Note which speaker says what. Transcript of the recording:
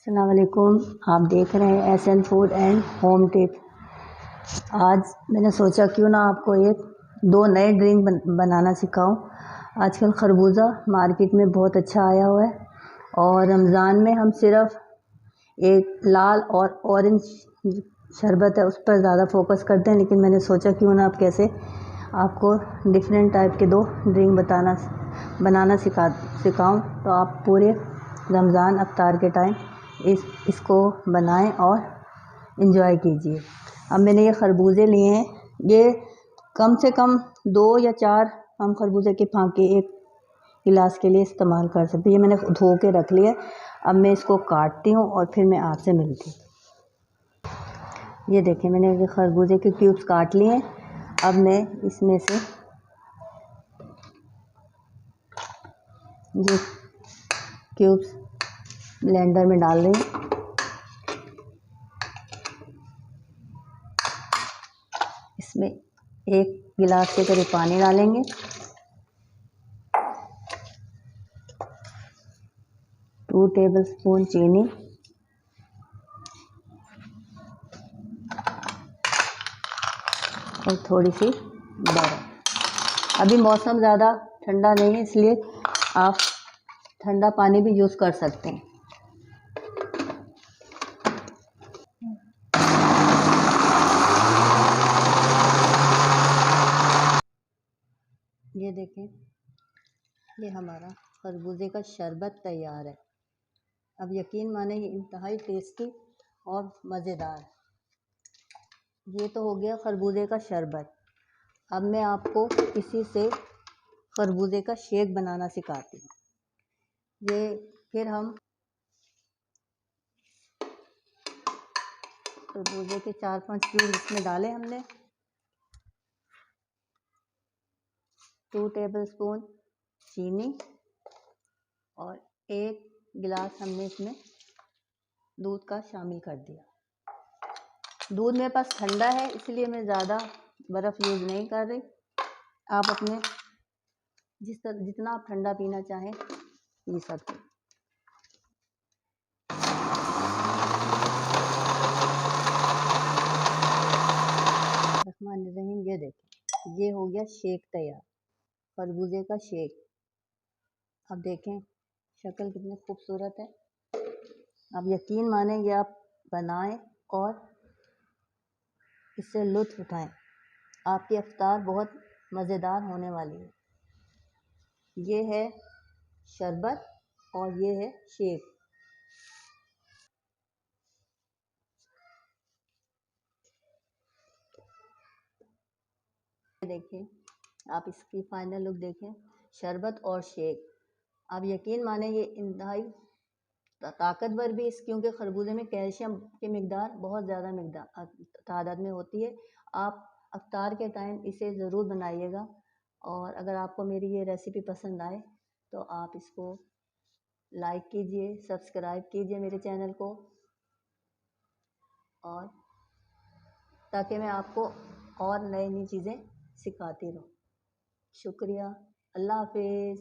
Speaker 1: अस्सलाम वालेकुम। आप देख रहे हैं SN food and home tip. आज मैंने सोचा क्यों ना आपको दो नए ड्रिंक बनाना सिखाऊं। आजकल खरबूजा मार्केट में बहुत अच्छा आया हुआ है और रमज़ान में हम सिर्फ एक लाल और ऑरेंज शरबत है उस पर ज़्यादा फोकस करते हैं, लेकिन मैंने सोचा क्यों ना आपको डिफरेंट टाइप के दो ड्रिंक बनाना सिखाऊं। तो आप पूरे रमज़ान अफ्तार के टाइम इसको बनाएं और इन्जॉय कीजिए। अब मैंने ये खरबूजे लिए हैं, ये कम से कम 2 या 4 हम खरबूजे के फांके एक गिलास के लिए इस्तेमाल कर सकते हैं। ये मैंने धो के रख लिया। अब मैं इसको काटती हूँ और फिर मैं आपसे मिलती हूँ। ये देखिए, मैंने ये खरबूजे के क्यूब्स काट लिए हैं। अब मैं इसमें से ये क्यूब्स ब्लेंडर में डाल रही हूँ। इसमें 1 गिलास के करीब पानी डालेंगे, 2 टेबलस्पून चीनी, और थोड़ी सी बर्फ़। अभी मौसम ज़्यादा ठंडा नहीं है, इसलिए आप ठंडा पानी भी यूज़ कर सकते हैं। ये देखें, ये हमारा खरबूजे का शरबत तैयार है। अब यकीन माने ये इंतहाई टेस्टी और मज़ेदार है। ये तो हो गया खरबूजे का शरबत। अब मैं आपको इसी से खरबूजे का शेक बनाना सिखाती हूँ। ये फिर हम खरबूजे के 4-5 क्यूब इसमें डाले हमने, 2 टेबलस्पून चीनी और 1 गिलास हमने इसमें दूध का शामिल कर दिया। दूध मेरे पास ठंडा है, इसलिए मैं ज़्यादा बर्फ़ यूज़ नहीं कर रही। आप अपने जितना आप ठंडा पीना चाहें पी सकते हैं। रहमानिर्रहीम। ये देखें, ये हो गया शेक तैयार, खरबूजे का शेक। अब देखें शक्ल कितनी खूबसूरत है। अब यकीन माने ये आप बनाएं और इससे लुत्फ़ उठाएं। आपकी इफ्तार बहुत मज़ेदार होने वाली है। ये है शरबत और ये है शेक। देखें, आप इसकी फाइनल लुक देखें, शरबत और शेक। आप यकीन माने ये इंतहाई ताकतवर भी क्योंकि खरबूजे में कैल्शियम की मिकदार बहुत ज़्यादा तादाद में होती है। आप अफ्तार के टाइम इसे ज़रूर बनाइएगा। और अगर आपको मेरी ये रेसिपी पसंद आए तो आप इसको लाइक कीजिए, सब्सक्राइब कीजिए मेरे चैनल को, और ताकि मैं आपको और नई चीज़ें सिखाती रहूँ। शुक्रिया। अल्लाह हाफिज़।